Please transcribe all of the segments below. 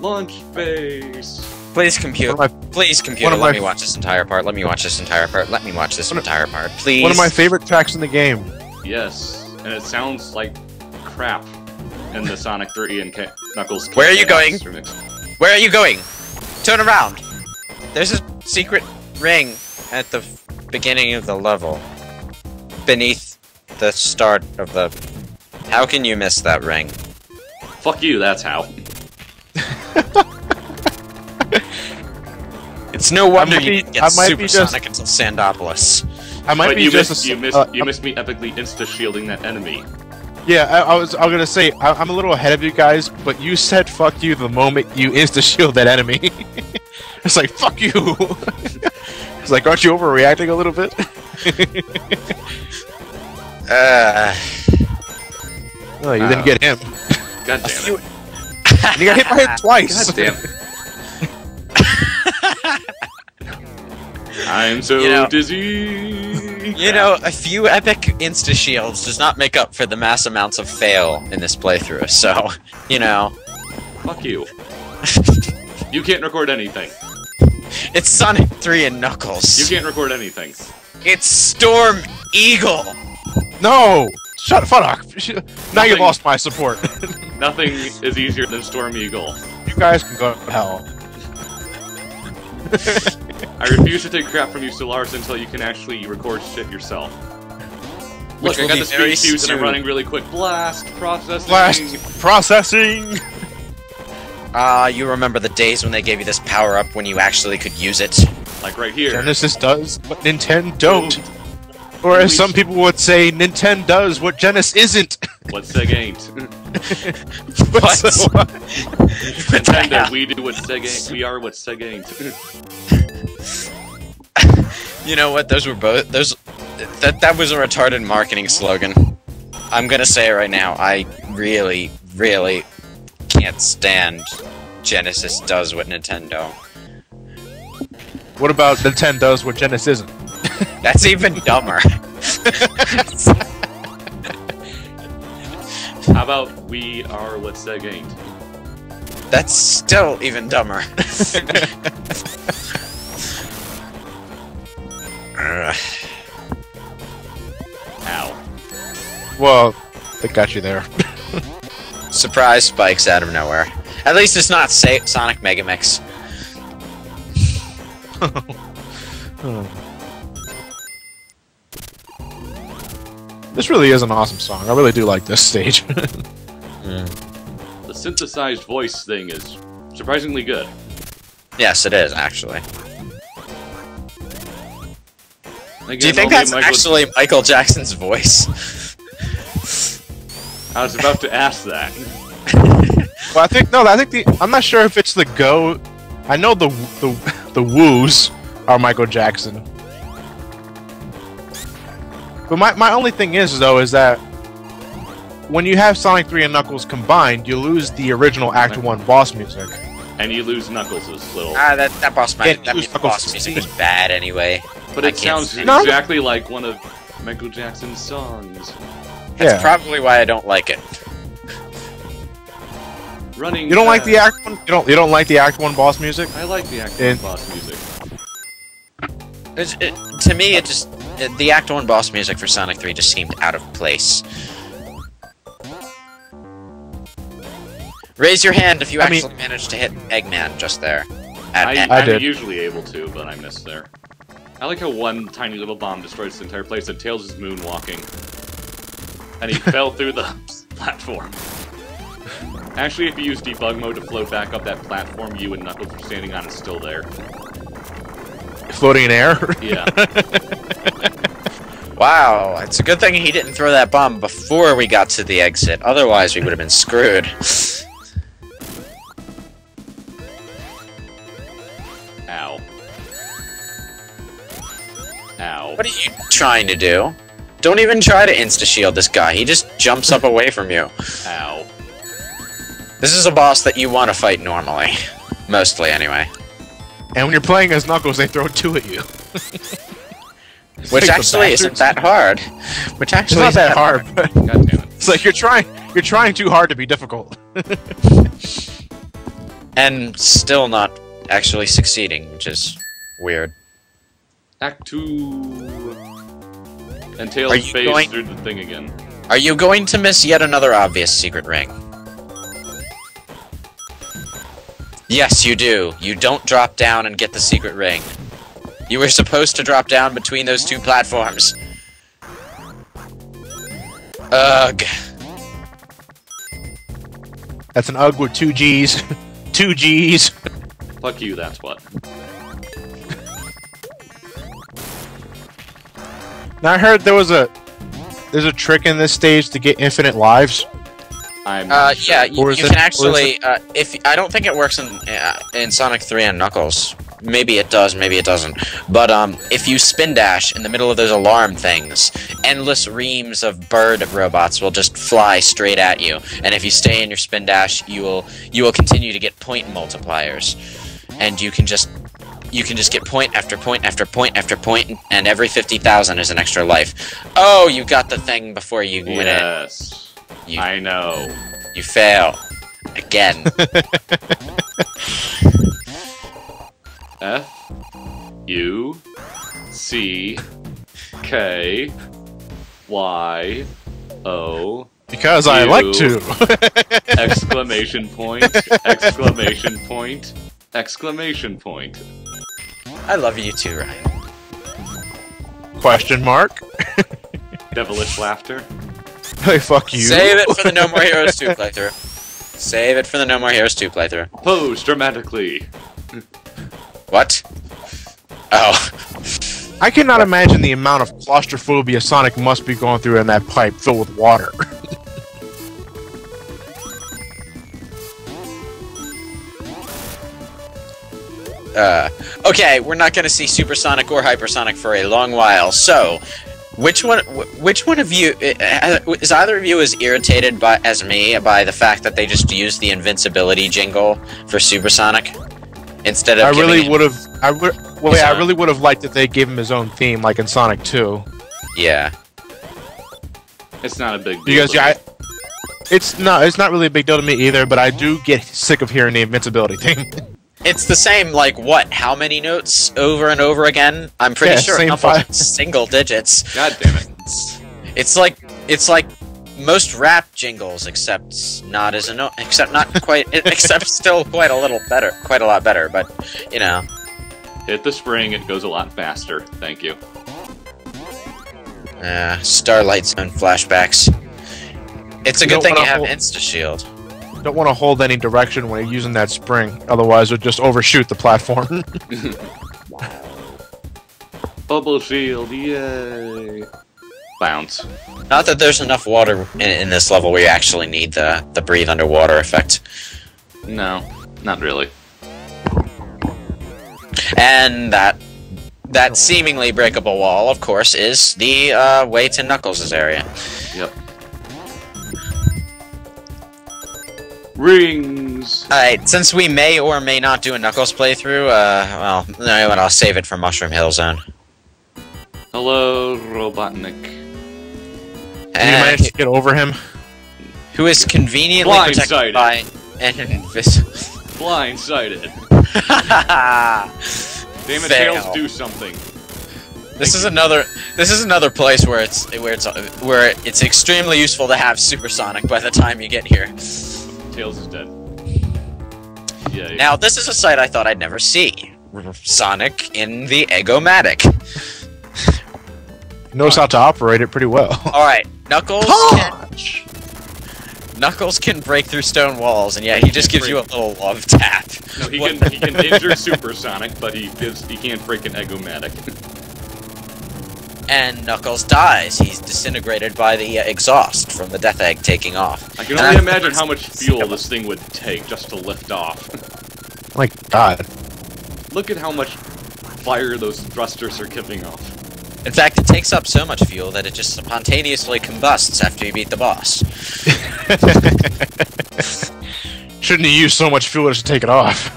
Launch phase. Please compute. Please compute. Let me watch this entire part. Let me watch this entire part. Let me watch this entire part. Please. One of my favorite tracks in the game. Yes, and it sounds like crap in the Sonic 3 and Knuckles. Where are you going? Remix. Where are you going? Turn around. There's a secret ring at the beginning of the level. Beneath the start of the... How can you miss that ring? Fuck you, that's how. It's no wonder you didn't get supersonic until Sandopolis. You missed me epically insta-shielding that enemy. Yeah, I was gonna say, I'm a little ahead of you guys, but you said fuck you the moment you insta-shield that enemy. It's like, fuck you! It's like, aren't you overreacting a little bit? Oh, you didn't get him. God damn it. And you got hit by him twice! God damn it. I'm so dizzy! You know, a few epic insta-shields does not make up for the mass amounts of fail in this playthrough, so, you know. Fuck you. You can't record anything. It's Sonic 3 and Knuckles. You can't record anything. It's Storm Eagle! No! Shut up! Now you lost my support. Nothing is easier than Storm Eagle. You guys can go to hell. I refuse to take crap from you, Solaris, until you can actually record shit yourself. Look, I got the speed suit and I'm running really quick. Blast! Processing! Blast! Processing! You remember the days when they gave you this power-up when you actually could use it? Like right here. Genesis does what Nintendo don't. Or as some people would say, Nintendo does what Genesis isn't. What Sega ain't. What? Nintendo, we do what Sega ain't. We are what Sega ain't. You know what? Those were both. That was a retarded marketing slogan. I'm gonna say it right now. I really, really can't stand Genesis does what Nintendo. What about Nintendo does what Genesis isn't? That's even dumber. How about we are what Sega ain't? That's still even dumber. Ow. Well, they got you there. Surprise spikes out of nowhere. At least it's not Sonic Megamix. This really is an awesome song. I really do like this stage. The synthesized voice thing is surprisingly good. Yes, it is, actually. Again, Do you think that's actually Michael Jackson's voice? I was about to ask that. Well, I'm not sure if it's the Go. I know the woos are Michael Jackson. But my only thing is, though, is that when you have Sonic 3 and Knuckles combined, you lose the original Act 1 boss music. And you lose Knuckles' little... that boss music was bad anyway. But it sounds exactly like one of Michael Jackson's songs. That's probably why I don't like it. Running. You don't like the Act 1? You don't like the Act 1 boss music? I like the Act 1 boss music. To me, the Act 1 boss music for Sonic 3 just seemed out of place. Raise your hand if you actually managed to hit Eggman just there. I'm usually able to, but I missed there. I like how one tiny little bomb destroys this entire place and Tails is moonwalking. And he fell through the platform. Actually, if you use debug mode to float back up that platform you and Knuckles were standing on is still there. Floating in air? Yeah. Wow, it's a good thing he didn't throw that bomb before we got to the exit. Otherwise, we would have been screwed. Ow. Ow. What are you trying to do? Don't even try to insta-shield this guy. He just jumps up away from you. Ow. This is a boss that you want to fight normally. Mostly, anyway. And when you're playing as Knuckles, they throw two at you. Which actually isn't that hard. Which actually it's not that hard. But God damn it. It's like you're trying too hard to be difficult. And still not actually succeeding, which is weird. Act 2. And Tails Are you phased going- through the thing again. Are you going to miss yet another obvious secret ring? Yes, you do. You don't drop down and get the secret ring. You were supposed to drop down between those two platforms. Ugh. That's an UG with 2 G's. 2 G's. Fuck you, that's what. Now I heard there's a trick in this stage to get infinite lives. I'm not sure. Yeah, Or you is can it- actually. If I don't think it works in Sonic 3 and Knuckles. Maybe it does, maybe it doesn't. But if you spin dash in the middle of those alarm things, endless reams of bird robots will just fly straight at you. And if you stay in your spin dash, you will continue to get point multipliers, and you can just get point after point after point after point, and every 50,000 is an extra life. Oh, you got the thing before you win it. Yes. You, I know. you fail. Again. F U C K Y O Because I like to. exclamation point, exclamation point, exclamation point. I love you too, Ryan. Question mark. Devilish laughter. Hey, fuck you. Save it for the No More Heroes 2 playthrough. Save it for the No More Heroes 2 playthrough. Pose dramatically. What? Oh. I cannot imagine the amount of claustrophobia Sonic must be going through in that pipe filled with water. Okay, we're not gonna see Supersonic or Hypersonic for a long while, so... Which one of you... Is either of you as irritated as me by the fact that they just used the invincibility jingle for Supersonic? Instead of I really giving would have. I Yeah. really would have liked if they gave him his own theme, like in Sonic 2. Yeah. It's not a big deal. Because yeah, it's not really a big deal to me either. But I do get sick of hearing the invincibility theme. It's the same, like, what, how many notes over and over again? I'm pretty Yeah, sure same a couple single digits. God damn it. It's like most rap jingles, except not as except not quite, except still quite a lot better, but, you know. Hit the spring, it goes a lot faster. Thank you. Starlight Zone flashbacks. It's a You good don't thing you wanna have hold- Insta-Shield. Don't want to hold any direction when you're using that spring, otherwise it'll just overshoot the platform. Bubble shield, yay! Bounce. Not that there's enough water in this level where you actually need the breathe underwater effect. No, not really. And that seemingly breakable wall, of course, is the way to Knuckles' area. Yep. Rings! Alright, since we may or may not do a Knuckles playthrough, well, you know what, I'll save it for Mushroom Hill Zone. Hello, Robotnik. Did you And manage to get over him? who is conveniently protected Blindsided. by an invisible... Blindsided. Damn it, Fail. Tails, do something. This is another place where it's extremely useful to have Supersonic by the time you get here. Tails is dead. Yay. Now, this is a sight I thought I'd never see. Sonic in the Eggomatic. Knows how to operate it pretty well. Alright, Knuckles can break through stone walls, and yet he just gives you a little love tap. No, he What- can injure Supersonic, but he can't break an Eggomatic. And Knuckles dies. He's disintegrated by the exhaust from the Death Egg taking off. I can only imagine how much fuel this thing would take just to lift off. My God. Look at how much fire those thrusters are giving off. In fact, it takes up so much fuel that it just spontaneously combusts after you beat the boss. Shouldn't have used so much fuel just to take it off.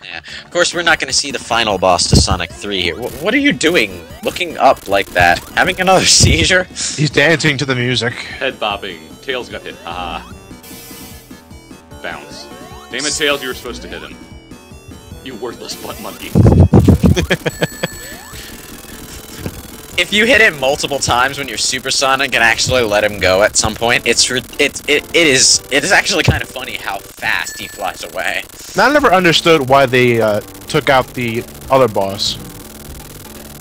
Yeah. Of course, we're not going to see the final boss to Sonic 3 here. What are you doing? Looking up like that? Having another seizure? He's dancing to the music. Head bobbing. Tails got hit. Haha. Bounce. Damn it, Tails, you were supposed to hit him. You worthless butt monkey. If you hit him multiple times when you're supersonic and actually let him go at some point, it is actually kind of funny how fast he flies away. Now, I never understood why they took out the other boss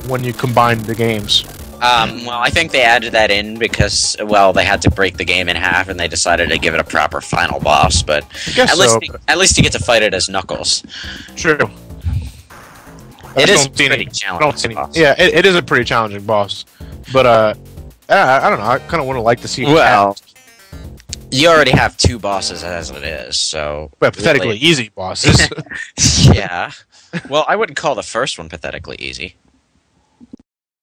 when you combined the games. Well, I think they added that in because, well, they had to break the game in half, and they decided to give it a proper final boss. But at least you get to fight it as Knuckles. True. It is pretty challenging. Yeah, it is a pretty challenging boss. But I don't know. I kind of want to like to see. Well, you already have 2 bosses as it is, so pathetically easy bosses. Yeah. Well, I wouldn't call the first one pathetically easy.